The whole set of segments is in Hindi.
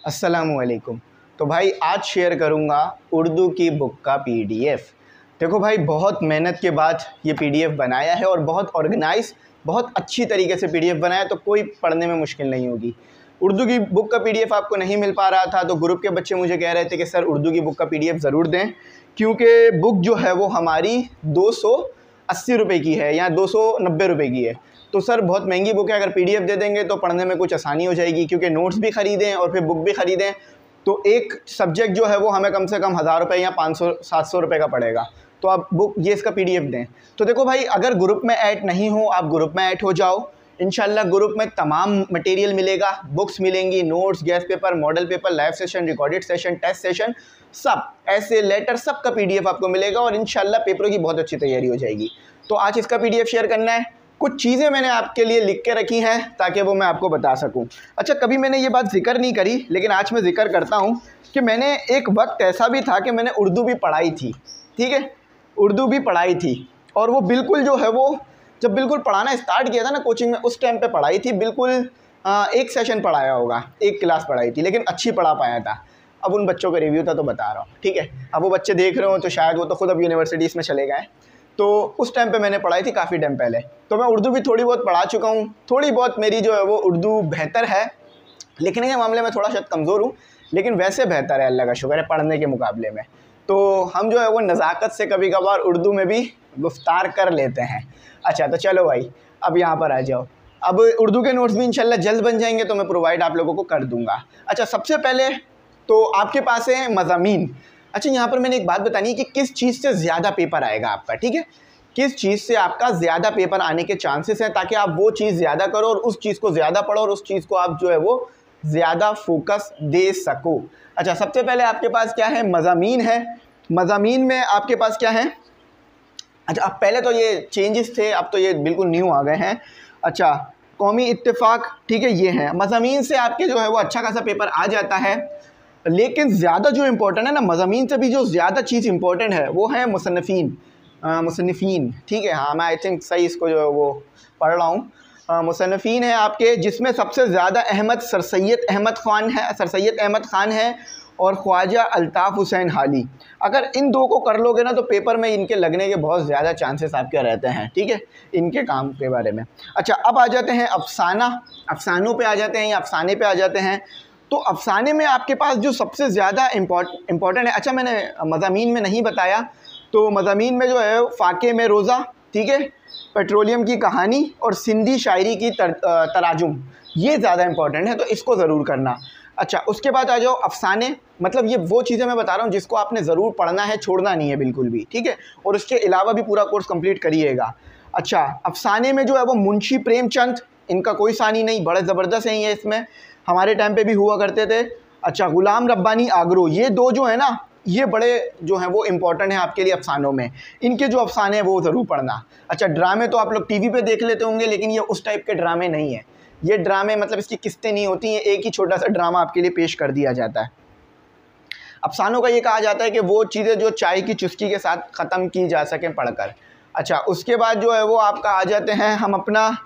अस्सलामुअलैकुम। तो भाई आज शेयर करूँगा उर्दू की बुक का पीडीएफ। देखो भाई, बहुत मेहनत के बाद ये पीडीएफ बनाया है और बहुत ऑर्गेनाइज, बहुत अच्छी तरीके से पीडीएफ बनाया, तो कोई पढ़ने में मुश्किल नहीं होगी। उर्दू की बुक का पीडीएफ आपको नहीं मिल पा रहा था तो ग्रुप के बच्चे मुझे कह रहे थे कि सर उर्दू की बुक का पीडीएफ ज़रूर दें, क्योंकि बुक जो है वो हमारी 280 रुपये की है या 290 रुपये की है। तो सर बहुत महंगी बुक है, अगर पीडीएफ दे देंगे तो पढ़ने में कुछ आसानी हो जाएगी, क्योंकि नोट्स भी ख़रीदें और फिर बुक भी ख़रीदें तो एक सब्जेक्ट जो है वो हमें कम से कम 1000 रुपये या 500-700 रुपये का पड़ेगा। तो आप बुक ये इसका पीडीएफ दें। तो देखो भाई, अगर ग्रुप में ऐड नहीं हो, आप ग्रुप में ऐड हो जाओ। इंशाल्लाह ग्रुप में तमाम मटेरियल मिलेगा, बुक्स मिलेंगी, notes, guess paper, model paper, live session, recorded session, test session, सब ऐसे लेटर, सब का पीडीएफ आपको मिलेगा और इंशाल्लाह पेपरों की बहुत अच्छी तैयारी हो जाएगी। तो आज इसका पीडीएफ शेयर करना है। कुछ चीज़ें मैंने आपके लिए लिख के रखी हैं ताकि वो मैं आपको बता सकूं। अच्छा, कभी मैंने ये बात जिक्र नहीं करी, लेकिन आज मैं जिक्र करता हूं कि मैंने एक वक्त ऐसा भी था कि मैंने उर्दू भी पढ़ाई थी, ठीक है, उर्दू भी पढ़ाई थी। और वो बिल्कुल जो है वो जब बिल्कुल पढ़ाना स्टार्ट किया था ना कोचिंग में, उस टाइम पे पढ़ाई थी बिल्कुल। एक सेशन पढ़ाया होगा, एक क्लास पढ़ाई थी, लेकिन अच्छी पढ़ा पाया था। अब उन बच्चों का रिव्यू था तो बता रहा हूँ, ठीक है। अब वो बच्चे देख रहे हो तो शायद वो तो खुद अब यूनिवर्सिटीज़ में चले गए। तो उस टाइम पे मैंने पढ़ाई थी काफ़ी टाइम पहले, तो मैं उर्दू भी थोड़ी बहुत पढ़ा चुका हूँ। थोड़ी बहुत मेरी जो है वो उर्दू बेहतर है, लिखने के मामले में थोड़ा शायद कमज़ोर हूँ, लेकिन वैसे बेहतर है, अल्लाह का शुक्र है, पढ़ने के मुकाबले में। तो हम जो है वो नज़ाकत से कभी कभार उर्दू में भी गुफ्तार कर लेते हैं। अच्छा, तो चलो भाई अब यहाँ पर आ जाओ। अब उर्दू के नोट्स भी इंशाल्लाह जल्द बन जाएंगे तो मैं प्रोवाइड आप लोगों को कर दूँगा। अच्छा, सबसे पहले तो आपके पास है मज़ामीन। अच्छा, यहाँ पर मैंने एक बात बतानी है कि किस चीज़ से ज़्यादा पेपर आएगा आपका, ठीक है, किस चीज़ से आपका ज़्यादा पेपर आने के चांसेस हैं, ताकि आप वो चीज़ ज़्यादा करो और उस चीज़ को ज़्यादा पढ़ो और उस चीज़ को आप जो है वो ज़्यादा फोकस दे सको। अच्छा, सबसे पहले आपके पास क्या है, मज़ामीन है। मज़ामीन में आपके पास क्या है, अच्छा अब पहले तो ये चेंजेस थे, अब तो ये बिल्कुल न्यू आ गए हैं। अच्छा, कौमी इत्तेफाक, ठीक है, ये है। मज़ामीन से आपके जो है वो अच्छा खासा पेपर आ जाता है, लेकिन ज़्यादा जो इम्पोर्टेंट है ना, मज़ामीन से भी जो ज़्यादा चीज़ इम्पोर्टेंट है वो है मुसन्निफ़ीन, ठीक है। हाँ, मैं आई थिंक सही इसको जो है वो पढ़ रहा हूँ। मुसन्निफ़ीन है आपके, जिसमें सबसे ज़्यादा अहमद सर सैयद अहमद ख़ान है और ख्वाजा अल्ताफ़ हुसैन हाली। अगर इन दो को कर लोगे ना तो पेपर में इनके लगने के बहुत ज़्यादा चांसेस आपके रहते हैं, ठीक है, इनके काम के बारे में। अच्छा, अब आ जाते हैं अफ़सानों पे आ जाते हैं या अफ़साने पे आ जाते हैं। तो अफ़साने में आपके पास जो सबसे ज़्यादा इम्पॉर्टेंट है, अच्छा मैंने मज़ामीन में नहीं बताया, तो मज़ामीन में जो है फ़ाक़े में रोज़ा, ठीक है, पेट्रोलियम की कहानी और सिंधी शायरी की तराजुम, ये ज़्यादा इम्पॉर्टेंट है, तो इसको ज़रूर करना। अच्छा, उसके बाद आ जाओ अफ़साने, मतलब ये वो चीज़ें मैं बता रहा हूँ जिसको आपने ज़रूर पढ़ना है, छोड़ना नहीं है बिल्कुल भी, ठीक है, और उसके अलावा भी पूरा कोर्स कंप्लीट करिएगा। अच्छा, अफ़साने में जो है वो मुंशी प्रेमचंद, इनका कोई सानी नहीं, बड़े ज़बरदस्त हैं ये, इसमें हमारे टाइम पे भी हुआ करते थे। अच्छा, ग़ुलाम रब्बानी आगरो, ये दो जो है ना, ये बड़े जो हैं वो इम्पॉर्टेंट हैं आपके लिए अफ़सानों में, इनके जो अफ़साने हैं वो ज़रूर पढ़ना। अच्छा, ड्रामे तो आप लोग टीवी पे देख लेते होंगे, लेकिन ये उस टाइप के ड्रामे नहीं है। ये ड्रामे मतलब इसकी किस्तें नहीं होती हैं, एक ही छोटा सा ड्रामा आपके लिए पेश कर दिया जाता है। अफ़सानों का ये कहा जाता है कि वो चीज़ें जो चाय की चुस्की के साथ ख़त्म की जा सकें पढ़कर। अच्छा, उसके बाद जो है वो आपका आ जाते हैं, हम अपना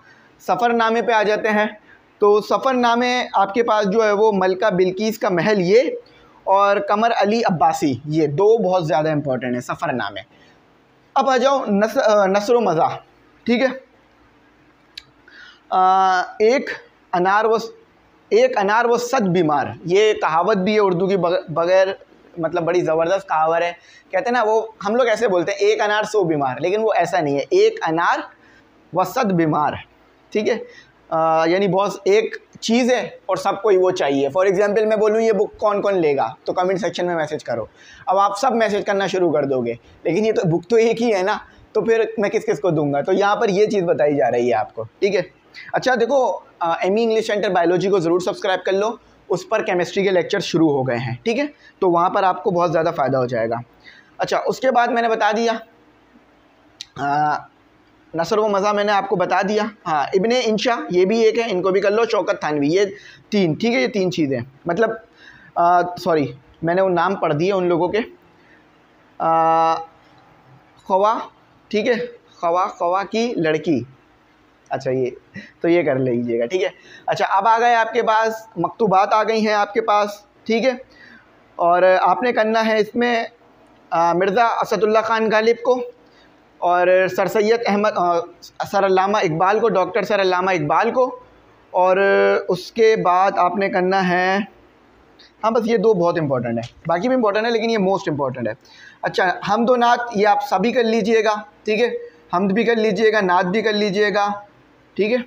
सफ़रनामे पे आ जाते हैं। तो सफ़रनामे आपके पास जो है वो मलका बिल्कीस का महल, ये और कमर अली अब्बासी, ये दो बहुत ज़्यादा इम्पोर्टेंट है सफ़रनामे। अब आ जाओ नस्र व मज़ाह, ठीक है। एक अनार व सद बीमार, ये कहावत भी है उर्दू की, बगैर मतलब बड़ी ज़बरदस्त कहावत है। कहते हैं ना, वो हम लोग ऐसे बोलते हैं एक अनार 100 बीमार, लेकिन वो ऐसा नहीं है, एक अनार व सद बीमार, ठीक है। यानी बहुत एक चीज़ है और सबको ही वो चाहिए। फॉर एग्जांपल मैं बोलूँ ये बुक कौन कौन लेगा, तो कमेंट सेक्शन में मैसेज करो। अब आप सब मैसेज करना शुरू कर दोगे, लेकिन ये तो बुक तो एक ही है ना, तो फिर मैं किस किस को दूंगा। तो यहाँ पर ये चीज़ बताई जा रही है आपको, ठीक है। अच्छा देखो, एमी इंग्लिश सेंटर बायोलॉजी को ज़रूर सब्सक्राइब कर लो, उस पर केमिस्ट्री के लेक्चर शुरू हो गए हैं, ठीक है, तो वहाँ पर आपको बहुत ज़्यादा फ़ायदा हो जाएगा। अच्छा, उसके बाद मैंने बता दिया नसर व मज़ा, मैंने आपको बता दिया। हाँ, इब्ने इंशा, ये भी एक है, इनको भी कर लो। शौकत थानवी, ये 3, ठीक है, ये 3 चीज़ें, मतलब सॉरी मैंने वो नाम पढ़ दिए उन लोगों के। खवा, ठीक है, खवा की लड़की, अच्छा ये तो ये कर लीजिएगा, ठीक है। अच्छा अब आ गए आपके पास मकतूबात आ गई हैं आपके पास, ठीक है। और आपने करना है इसमें मिर्ज़ा असदुल्ला ख़ान गालिब को और सर सैयद अहमद सर अल्लामा इकबाल को, डॉक्टर सर अल्लामा इकबाल को। और उसके बाद आपने करना है, हाँ बस ये 2 बहुत इंपॉर्टेंट है, बाकी भी इंपॉर्टेंट है लेकिन ये मोस्ट इंपॉर्टेंट है। अच्छा हम्द व नात ये आप सभी कर लीजिएगा, ठीक है। हम्द भी कर लीजिएगा, नात भी कर लीजिएगा, ठीक है,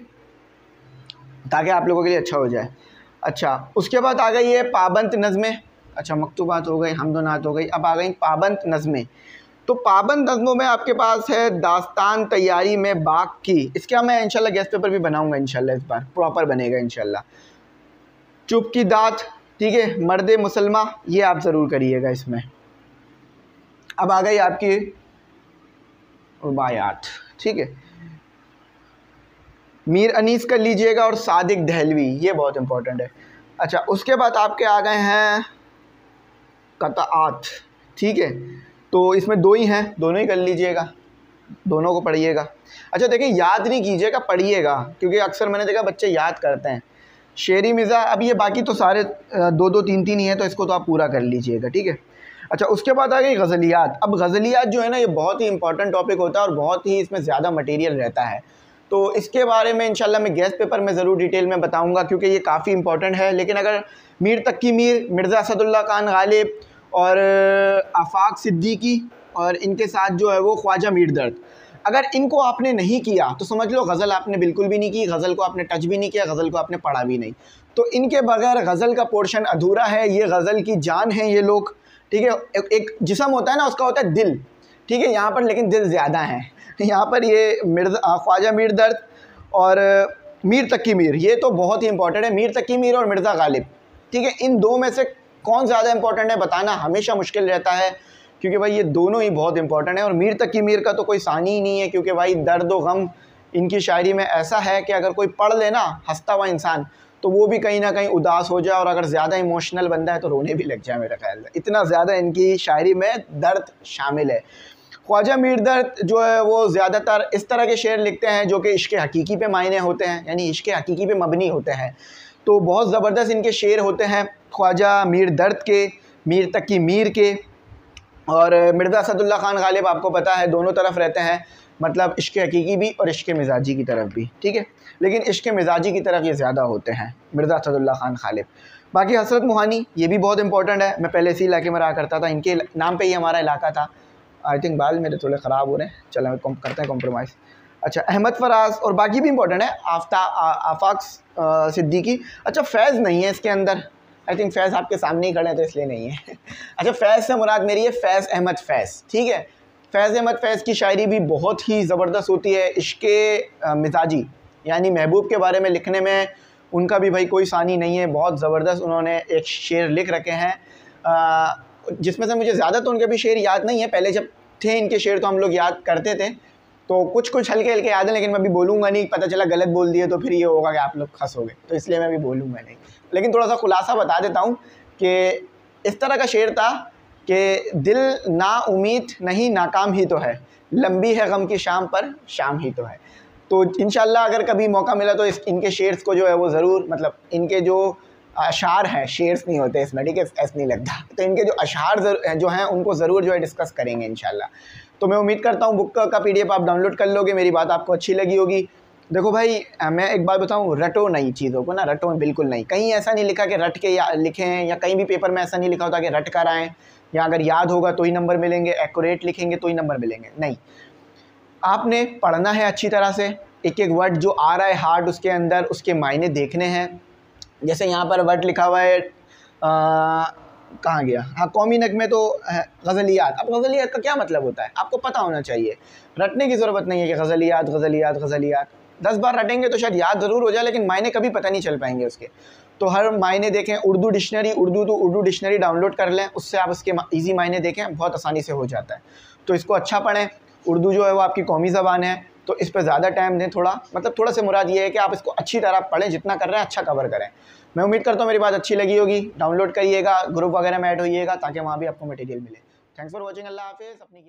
ताकि आप लोगों के लिए अच्छा हो जाए। अच्छा उसके बाद आ गई है पाबंद नज़में। अच्छा मकतूबात हो गई, हम्द व नात हो गई, अब आ गई पाबंद नज़में। तो पाबंद नज़मों में आपके पास है दास्तान तैयारी में बाग की, इसका मैं इंशाल्लाह गेस्ट पेपर भी बनाऊंगा इंशाल्लाह, इस बार प्रॉपर बनेगा इंशाल्लाह। चुप की दात, ठीक है, मर्द मुसलमा, ये आप ज़रूर करिएगा इसमें। अब आ गई आपकी रुबायात, ठीक है, मीर अनीस कर लीजिएगा और सादिक दहलवी, ये बहुत इंपॉर्टेंट है। अच्छा उसके बाद आपके आ गए हैं कताआत, ठीक है, तो इसमें 2 ही हैं, दोनों ही कर लीजिएगा, दोनों को पढ़िएगा। अच्छा देखिए याद नहीं कीजिएगा, पढ़िएगा, क्योंकि अक्सर मैंने देखा बच्चे याद करते हैं। शेरी मिज़ा, अब ये बाकी तो सारे 2-2 3-3 ही हैं, तो इसको तो आप पूरा कर लीजिएगा, ठीक है। अच्छा उसके बाद आ गई गज़लियात। अब गज़लियात जो है ना ये बहुत ही इंपॉर्टेंट टॉपिक होता है और बहुत ही इसमें ज़्यादा मटेरियल रहता है, तो इसके बारे में इंशाल्लाह मैं गेस्ट पेपर में ज़रूर डिटेल में बताऊंगा, क्योंकि ये काफ़ी इंपॉर्टेंट है। लेकिन अगर मीर तकी मीर, मिर्ज़ा असदुल्ला खान गालिब और आफाक सिद्दीकी और इनके साथ जो है वो ख्वाजा मीर दर्द, अगर इनको आपने नहीं किया तो समझ लो गज़ल आपने बिल्कुल भी नहीं की, गज़ल को आपने टच भी नहीं किया, गज़ल को आपने पढ़ा भी नहीं। तो इनके बगैर गज़ल का पोर्शन अधूरा है, ये गज़ल की जान है ये लोग, ठीक है। एक जिस्म होता है ना, उसका होता है दिल, ठीक है, यहाँ पर लेकिन दिल ज़्यादा है। यहाँ पर ये मिर्ज़ा ख्वाजा मीर दर्द और मीर तकी मीर, ये तो बहुत ही इंपॉर्टेंट है। मीर तकी मीर और मिर्ज़ा गालिब, ठीक है, इन 2 में से कौन ज़्यादा इंपॉर्टेंट है बताना हमेशा मुश्किल रहता है, क्योंकि भाई ये दोनों ही बहुत इंपॉर्टेंट है। और मीर तकी मीर का तो कोई सानी ही नहीं है, क्योंकि भाई दर्द व गम इनकी शायरी में ऐसा है कि अगर कोई पढ़ लेना हंसता हुआ इंसान तो वो भी कहीं ना कहीं उदास हो जाए, और अगर ज़्यादा इमोशनल बंदा है तो रोने भी लग जाए मेरे ख्याल से, इतना ज़्यादा इनकी शायरी में दर्द शामिल है। ख्वाजा मीर दर्द जो है वो ज़्यादातर इस तरह के शेर लिखते हैं जो कि इश्क़ हकीकी पे मायने होते हैं, यानी इश्क़ हकीकी पे मबनी होते हैं, तो बहुत ज़बरदस्त इनके शेर होते हैं ख्वाजा मीर दर्द के, मीर तकी मीर के। और मिर्ज़ा असदुल्ला ख़ान गालिब आपको पता है दोनों तरफ रहते हैं, मतलब इश्क़ हकीकी भी और इश्क़ मिजाजी की तरफ भी, ठीक है, लेकिन इश्क़ मिजाजी की तरफ ये ज़्यादा होते हैं मिर्ज़ा असदुल्ला ख़ान गालिब। बाकी हसरत मोहानी ये भी बहुत इंपॉर्टेंट है, मैं पहले इसी इलाके में रहा करता था, इनके नाम पे ही हमारा इलाका था। आई थिंक बाल मेरे थोड़े ख़राब हो रहे हैं, चलो हम करते हैं कॉम्प्रोमाइज़। अच्छा अहमद फराज, और बाकी भी इंपॉर्टेंट है, आफाक सिद्दीकी। अच्छा फैज़ नहीं है इसके अंदर, आई थिंक फैज़ आपके सामने ही खड़े हैं तो इसलिए नहीं है। अच्छा फैज़ से मुराद मेरी है फैज़ अहमद फैज़, ठीक है। फैज़ अहमद फैज़ की शायरी भी बहुत ही ज़बरदस्त होती है, इश्क़ मिजाजी यानी महबूब के बारे में लिखने में उनका भी भाई कोई सानी नहीं है, बहुत ज़बरदस्त उन्होंने एक शेर लिख रखे हैं, जिसमें से मुझे ज़्यादा तो उनके भी शेर याद नहीं है, पहले जब थे इनके शेर तो हम लोग याद करते थे, तो कुछ कुछ हल्के हल्के याद हैं, लेकिन मैं अभी बोलूँगा नहीं, पता चला गलत बोल दिए तो फिर ये होगा कि आप लोग हंसोगे, तो इसलिए मैं अभी बोलूँगा नहीं। लेकिन थोड़ा सा खुलासा बता देता हूँ कि इस तरह का शेर था कि दिल ना उम्मीद नहीं नाकाम ही तो है, लंबी है गम की शाम पर शाम ही तो है। तो इंशाल्लाह अगर कभी मौका मिला तो इनके शेर्स को जो है वो ज़रूर, मतलब इनके जो अशार हैं, शेर्स नहीं होते इसमें, ठीक है, ऐसा नहीं लगता, तो इनके जो अशार जो हैं उनको ज़रूर जो है डिस्कस करेंगे इंशाल्लाह। तो मैं उम्मीद करता हूँ बुक का PDF आप डाउनलोड कर लोगे, मेरी बात आपको अच्छी लगी होगी। देखो भाई मैं एक बात बताऊँ, रटो नहीं चीज़ों को ना, रटो बिल्कुल नहीं, कहीं ऐसा नहीं लिखा कि रट के लिखें, या कहीं भी पेपर में ऐसा नहीं लिखा होता कि रट कर आएँ, या अगर याद होगा तो ही नंबर मिलेंगे, एक्यूरेट लिखेंगे तो ही नंबर मिलेंगे, नहीं, आपने पढ़ना है अच्छी तरह से, एक एक वर्ड जो आ रहा है हार्ड उसके अंदर उसके मायने देखने हैं। जैसे यहाँ पर वर्ड लिखा हुआ है कहाँ गया, हाँ कौमी नगमे तो गज़लियात। अब गज़लियात का क्या मतलब होता है आपको पता होना चाहिए, रटने की ज़रूरत नहीं है कि गज़लियात गज़लियात गज़लियात 10 बार रटेंगे तो शायद याद ज़रूर हो जाए, लेकिन मायने कभी पता नहीं चल पाएंगे उसके। तो हर मायने देखें, Urdu dictionary, Urdu dictionary download कर लें, उससे आप उसके ईजी मायने देखें, बहुत आसानी से हो जाता है। तो इसको अच्छा पढ़ें, उर्दू जो है वो आपकी कौमी ज़बान है, तो इस पर ज़्यादा टाइम दें, थोड़ा मतलब थोड़ा से मुराद ये है कि आप इसको अच्छी तरह पढ़ें, जितना कर रहे हैं अच्छा कवर करें। मैं उम्मीद करता हूँ मेरी बात अच्छी लगी होगी, डाउनलोड करिएगा, ग्रुप वगैरह में ऐड होइएगा ताकि वहाँ भी आपको मटेरियल मिले। थैंक्स फॉर वॉचिंग, अल्लाह हाफिज़, अपनी